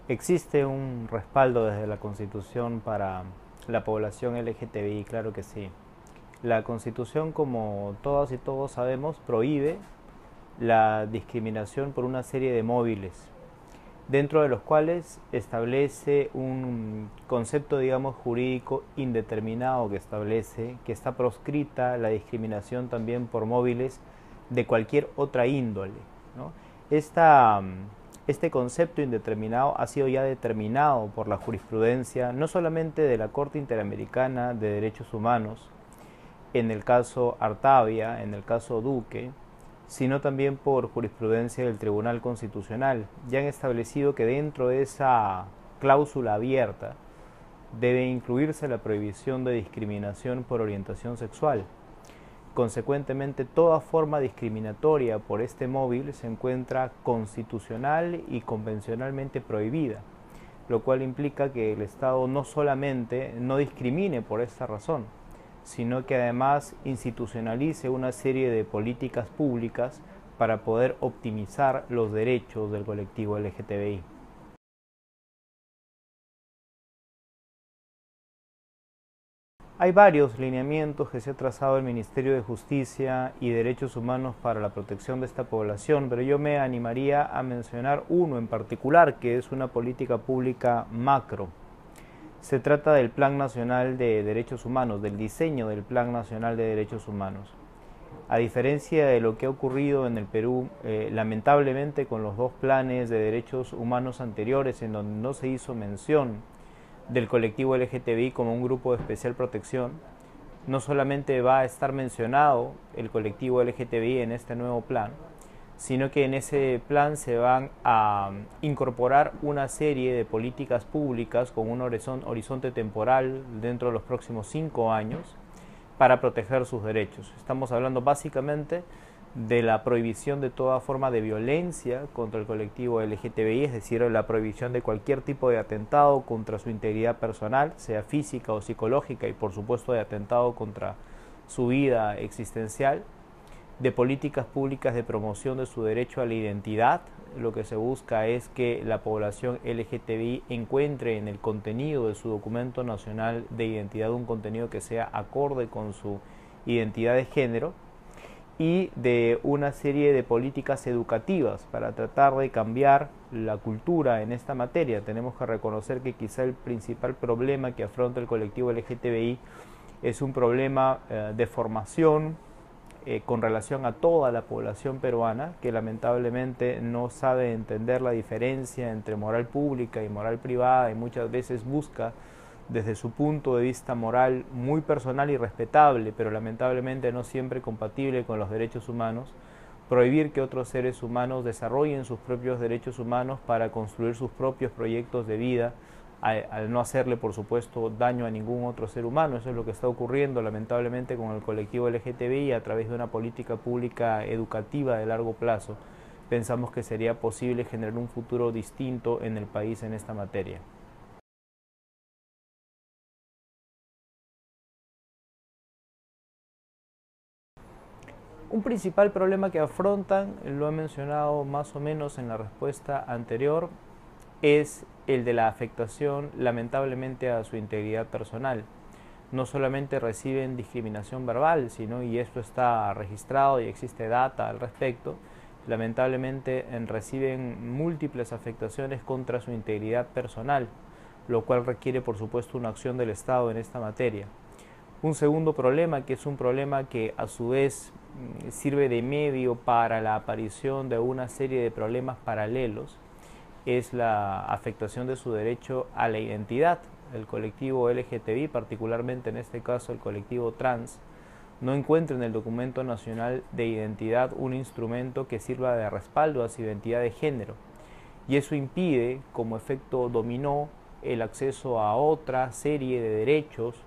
Existe un respaldo desde la Constitución para la población LGTBI, claro que sí. La Constitución, como todas y todos sabemos, prohíbe la discriminación por una serie de móviles, dentro de los cuales establece un concepto, digamos, jurídico indeterminado que establece que está proscrita la discriminación también por móviles de cualquier otra índole, ¿no? Esta, este concepto indeterminado ha sido ya determinado por la jurisprudencia no solamente de la Corte Interamericana de Derechos Humanos, en el caso Artavia, en el caso Duque, sino también por jurisprudencia del Tribunal Constitucional. Ya han establecido que dentro de esa cláusula abierta debe incluirse la prohibición de discriminación por orientación sexual. Consecuentemente, toda forma discriminatoria por este móvil se encuentra constitucional y convencionalmente prohibida, lo cual implica que el Estado no solamente no discrimine por esta razón, sino que además institucionalice una serie de políticas públicas para poder optimizar los derechos del colectivo LGTBI. Hay varios lineamientos que se ha trazado el Ministerio de Justicia y Derechos Humanos para la protección de esta población, pero yo me animaría a mencionar uno en particular, que es una política pública macro. Se trata del Plan Nacional de Derechos Humanos, del diseño del Plan Nacional de Derechos Humanos. A diferencia de lo que ha ocurrido en el Perú, lamentablemente con los dos planes de derechos humanos anteriores, en donde no se hizo mención del colectivo LGTBI como un grupo de especial protección, no solamente va a estar mencionado el colectivo LGTBI en este nuevo plan, sino que en ese plan se van a incorporar una serie de políticas públicas con un horizonte temporal dentro de los próximos 5 años para proteger sus derechos. Estamos hablando básicamente de la prohibición de toda forma de violencia contra el colectivo LGTBI, es decir, la prohibición de cualquier tipo de atentado contra su integridad personal, sea física o psicológica, y por supuesto de atentado contra su vida existencial, de políticas públicas de promoción de su derecho a la identidad. Lo que se busca es que la población LGTBI encuentre en el contenido de su documento nacional de identidad un contenido que sea acorde con su identidad de género, y de una serie de políticas educativas para tratar de cambiar la cultura en esta materia. Tenemos que reconocer que quizá el principal problema que afronta el colectivo LGTBI es un problema de formación con relación a toda la población peruana, que lamentablemente no sabe entender la diferencia entre moral pública y moral privada, y muchas veces busca desde su punto de vista moral muy personal y respetable, pero lamentablemente no siempre compatible con los derechos humanos, prohibir que otros seres humanos desarrollen sus propios derechos humanos para construir sus propios proyectos de vida, al no hacerle, por supuesto, daño a ningún otro ser humano. Eso es lo que está ocurriendo lamentablemente con el colectivo LGTBI a través de una política pública educativa de largo plazo. Pensamos que sería posible generar un futuro distinto en el país en esta materia. Un principal problema que afrontan, lo he mencionado más o menos en la respuesta anterior, es el de la afectación lamentablemente a su integridad personal. No solamente reciben discriminación verbal, sino, y esto está registrado y existe data al respecto, lamentablemente reciben múltiples afectaciones contra su integridad personal, lo cual requiere por supuesto una acción del Estado en esta materia. Un segundo problema, que es un problema que a su vez sirve de medio para la aparición de una serie de problemas paralelos, es la afectación de su derecho a la identidad. El colectivo LGTBI, particularmente en este caso el colectivo trans, no encuentra en el documento nacional de identidad un instrumento que sirva de respaldo a su identidad de género, y eso impide, como efecto dominó, el acceso a otra serie de derechos.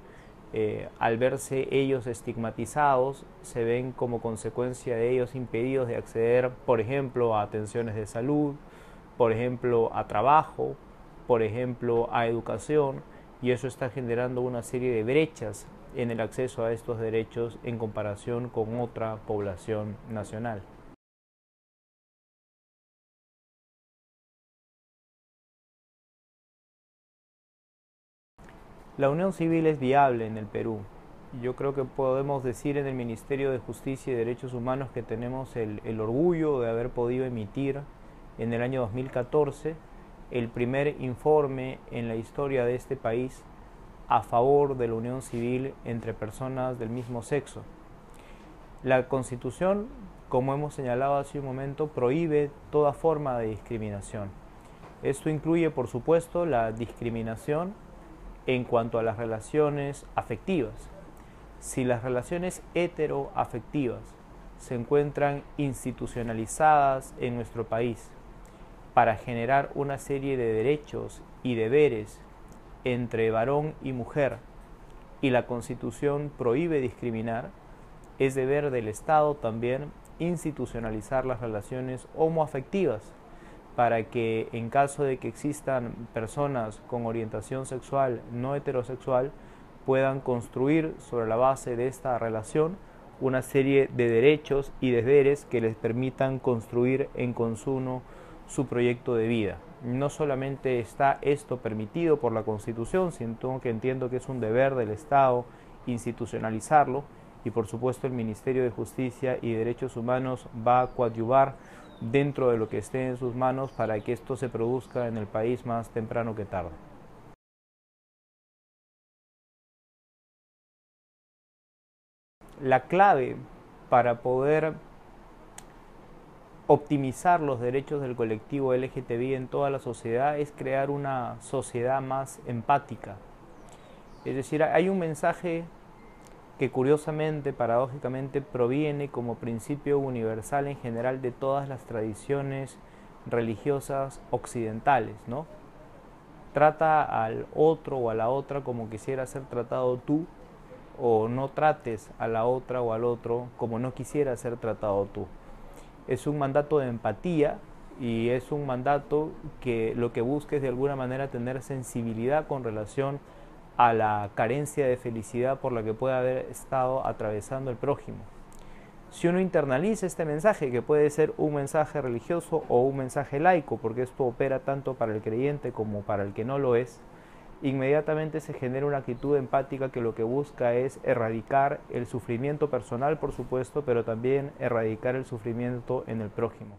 Al verse ellos estigmatizados, se ven como consecuencia de ellos impedidos de acceder, por ejemplo, a atenciones de salud, por ejemplo, a trabajo, por ejemplo, a educación, y eso está generando una serie de brechas en el acceso a estos derechos en comparación con otra población nacional. La unión civil es viable en el Perú. Yo creo que podemos decir en el Ministerio de Justicia y Derechos Humanos que tenemos el orgullo de haber podido emitir en el año 2014 el primer informe en la historia de este país a favor de la unión civil entre personas del mismo sexo. La Constitución, como hemos señalado hace un momento, prohíbe toda forma de discriminación. Esto incluye, por supuesto, la discriminación en cuanto a las relaciones afectivas. Si las relaciones heteroafectivas se encuentran institucionalizadas en nuestro país para generar una serie de derechos y deberes entre varón y mujer, y la Constitución prohíbe discriminar, es deber del Estado también institucionalizar las relaciones homoafectivas para que en caso de que existan personas con orientación sexual no heterosexual puedan construir sobre la base de esta relación una serie de derechos y deberes que les permitan construir en consumo su proyecto de vida. No solamente está esto permitido por la Constitución, sino que entiendo que es un deber del Estado institucionalizarlo, y por supuesto el Ministerio de Justicia y Derechos Humanos va a coadyuvar dentro de lo que esté en sus manos para que esto se produzca en el país más temprano que tarde. La clave para poder optimizar los derechos del colectivo LGTBI en toda la sociedad es crear una sociedad más empática. Es decir, hay un mensaje que curiosamente, paradójicamente, proviene como principio universal en general de todas las tradiciones religiosas occidentales, ¿no? Trata al otro o a la otra como quisiera ser tratado tú, o no trates a la otra o al otro como no quisiera ser tratado tú. Es un mandato de empatía y es un mandato que lo que busca es de alguna manera tener sensibilidad con relación a la carencia de felicidad por la que puede haber estado atravesando el prójimo. Si uno internaliza este mensaje, que puede ser un mensaje religioso o un mensaje laico, porque esto opera tanto para el creyente como para el que no lo es, inmediatamente se genera una actitud empática que lo que busca es erradicar el sufrimiento personal, por supuesto, pero también erradicar el sufrimiento en el prójimo.